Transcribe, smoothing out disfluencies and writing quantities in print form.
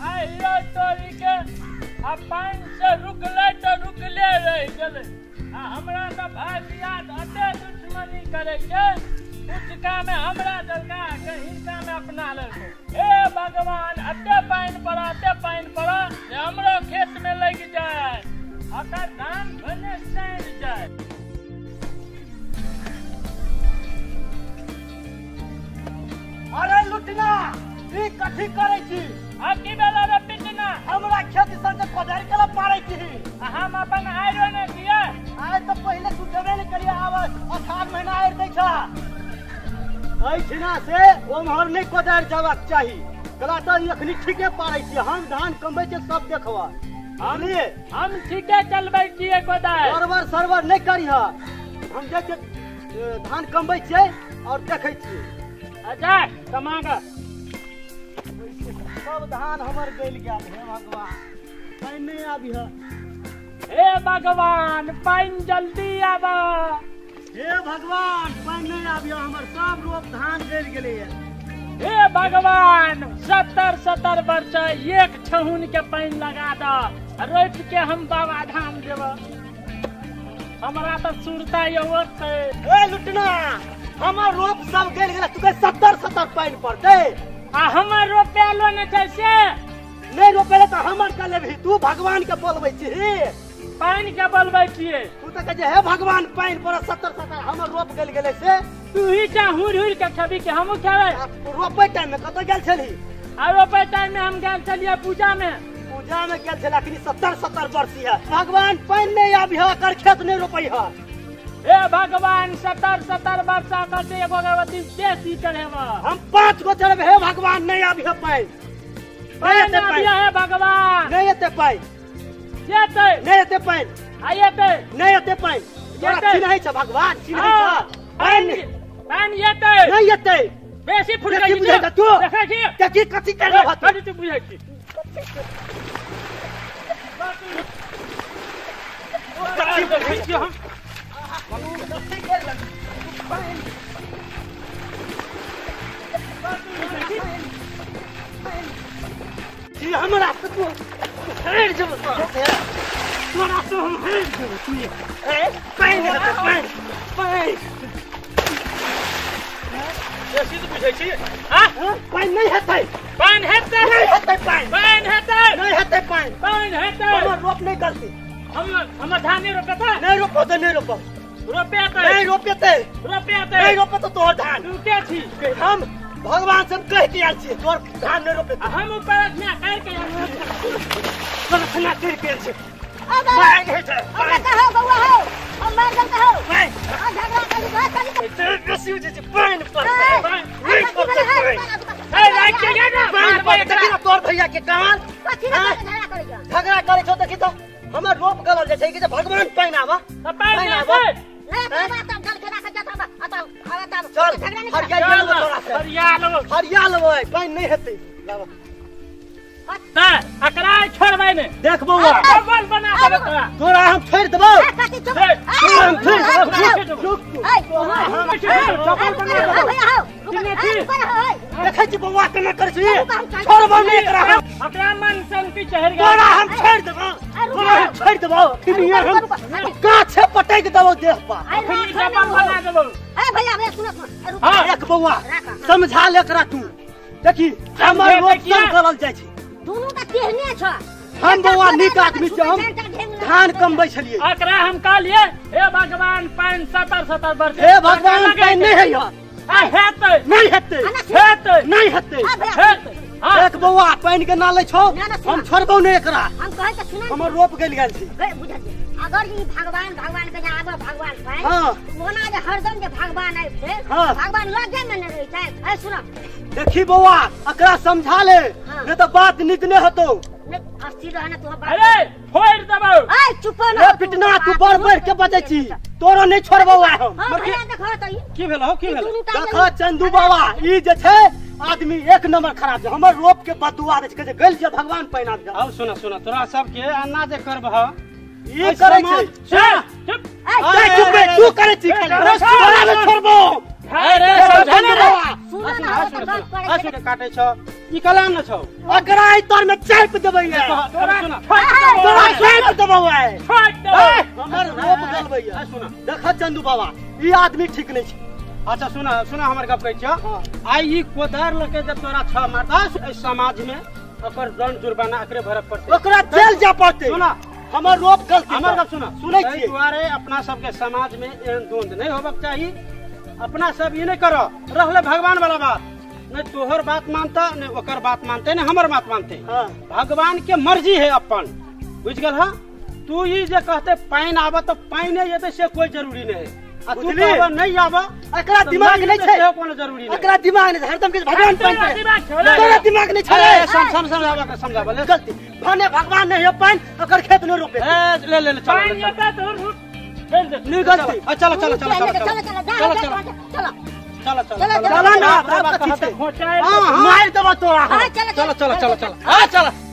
आइयो तोरी के अपन से रुकले तो रुकले रह गेले हमरा तो भासिया अते दुश्मनी करे के कुछ काम में हमरा दरगा कहीं काम में अपना ले हे भगवान अते पाइन पड़ा जे हमरो खेत में लग जाए अगर धान भने सड़ जाए। अरे लुटना ई कथी करे छी आ की बेला रे पिटना हमरा खेत संग कोदार केला पारे छी हम अपन आइरो ने दिया आइ तो पहले तू देबे नहीं करिया आवाज 18 महीना आइ दै छ एहि छिना से ओमहर नहीं कोदार जबाक चाही गला तो एखनी ठीके पारे छी हम धान कमबै छै सब देखवा हम ठीके चलबै छियै कोदार सरवर नहीं करिहा हम जे धान कमबै छियै और देखै छियै अच्छा कमागा सब धान हमर गल गया हे भगवान पानी नहीं आबी हे भगवान पानी जल्दी आबा हे भगवान पानी नहीं आबी हमर सब रोप धान गल गेले हे भगवान 70 वर्ष एक छहुन के पानी लगा द रोप के हम बाबा धाम देब हमरा तो सुरता योत है। ए लुटना हमर रोप सब गल गेले तू 70 पानी पड़ते आ हमर रोपेलो न छै से नहीं रोपेले तो हमर का लेबही तू भगवान के बोलबै छी पानी के बोलबै छियै तू त कहे हे भगवान पानी पर 70 हमर रोप गल गेले से तू ही जा हुर के खबी के हमहु खेबै रोपे टाइम में कत गेल छली आ रोपे टाइम में हम गेल छलिए पूजा में गेल छला कि 70 वर्ष है भगवान पानी नहीं आबी ह कर खेत नहीं रोपई ह हे भगवान 70 वर्ष का से एगो अगरबत्ती बेसी चढ़ेबा हम 5 गो चढ़बे हे भगवान नहीं आबी ह पानी नहीं आबी हे भगवान नहीं एते पानी जेते नहीं एते पानी आयते नहीं एते पानी जेते चिन्है छ भगवान चिन्है छ पानी एते नहीं एते बेसी फुट गई बुझै छ तू देखै छी के कथि कर रहा कथि तू बुझै छी जी हमरा से तू हेर जब तोरा से हम हेर जब तू ए पानी बेसी तू बुझै छी हां पानी नहीं हेतै पानी हेतै नहीं हेतै पानी नहीं हेतै पानी हेतै हमर रोप नहीं करती हम धान नहीं रोपता नहीं रोपो तो नहीं रोपो रोपेते नहीं रोपेते नहीं रोपे तो तोहर धान तू के छी हम भगवान से कह के आल छी तोहर धान नहीं रोपेते हम ऊपर में कर के खाना कर के छी अब कहो बउआ हो हम मार गल कहो नहीं झगड़ा करी बात करी तेरे रसी जे पानी पर नहीं ए रात के जा ना पानी पर देखी ना तोहर भैया के कान कथि ना झगड़ा करी जा झगड़ा करे छो देखी तो हमर रोप गलल जे छै कि भगवान पानी आवा पानी आवे नहीं बाबा तो गल के रख जाता आता आता चल झगड़ा नहीं हरिया लो तोरा से हरिया लो पानी नहीं हेतै ता अकरा छोड़बै ने देख बउआ बोल बना दे तोरा हम छोड़ देबो कथि चुप हम छोड़ देबो चप्पल बना दे देखै छी बउआ केना करै छी छोड़बो नहीं एकरा अकरा मन शांति चढ़ गया तोरा हम छोड़ देबो तोरा हम छोड़ देबो किनिया हम काछे पटक देबो देह पर अखनी चप्पल बना देबो ए भैया भैया सुनो हां एक बउआ समझा ले एकरा तू देखी हमर रोप सब गलल जाय छै दोनों का केहने छ हम बउआ नीक आदमी छै हम धान कमबै छलिए अकरा हम कहलिए हे भगवान पानी 70 वर्ष हे भगवान पानी नहीं है यार हेतै नहीं हेतै हेतै नहीं हेतै हेतै एक बउआ पानी के ना ले छौ हम छोड़बो नहीं एकरा हम कहे त सुन हमर रोप गेल गेल छी बुझा अगर ई भगवान के आबे भगवान पाए हां ओना जे हरदम जे भगवान आइ छै हाँ। भगवान लगे में नहीं रही छै ए सुन देखी बउआ एकरा समझा ले नहीं तो बात निक नहीं होतो अस्थिर रहना तू अरे फोड़ देबो ए चुप ए न पिटना तू बढ़ के बजै छी तोरो नहीं छोड़बो हम हां भैया देखो त ई की भेल हो की भेल देखो चंदू बाबा ई जे छै आदमी एक नंबर खराब छै हमर रोप के बदुआ दे छै गल जे भगवान पैना दे आओ सुना तोरा सब के अन्ना जे करबह ई करे छै चुप ए चुप तू करे छी तोरा नहीं छोड़बो अरे समझा सुन न काटे छ ई कलाम न छौ अगर आई तोर में चाप देबै तोरा सुना तोरा चाप देबौ है छोड़ दो हमर रोप गलबै सुना देख चंदू बाबा ई आदमी ठीक नहीं छै अच्छा सुना सुना हमर गप कहै छ आई ई कोदार लके जब तोरा छ मारता समाज में ओकर दंड जुर्माना एकरे भरब पड़तै ओकरा जेल जा पड़तै सुना हमर रोप गलती हमर गप सुना सुनै ताहि छियै दुआरे अपना सबके समाज में एहन द्वंद नहीं होबक चाहिए अपना सब ये नहीं करो रहले भगवान वाला बात नहीं तोहर बात मानता नहीं ओकर बात मानते नहीं हमर बात मानते हाँ। भगवान के मर्जी है अपन बुझ गल हा तू ये जे कहते पानी आवा तो पानी ये से कोई जरूरी नहीं है आ तू बुझली? कहबा नहीं आवा एकरा दिमाग नहीं छै सेहो कोनो जरूरी नहीं एकरा दिमाग नहीं छै हरदम के भगवान पाइन तेरा पे दिमाग छोड़ा तोरा दिमाग नहीं छै ए समझावा ले गलती भने भगवान नहीं है पाइन ओकर खेत में रोपे ले ले ले पानी चलो आता तो रुक बेल दे नहीं गलती चलो चलो चलो चलो चलो चलो चलो चलो चलो चलो, चला ना बात बात कहते खोचाए हां मार देबो तोरा चलो चलो चलो चलो चलो चलो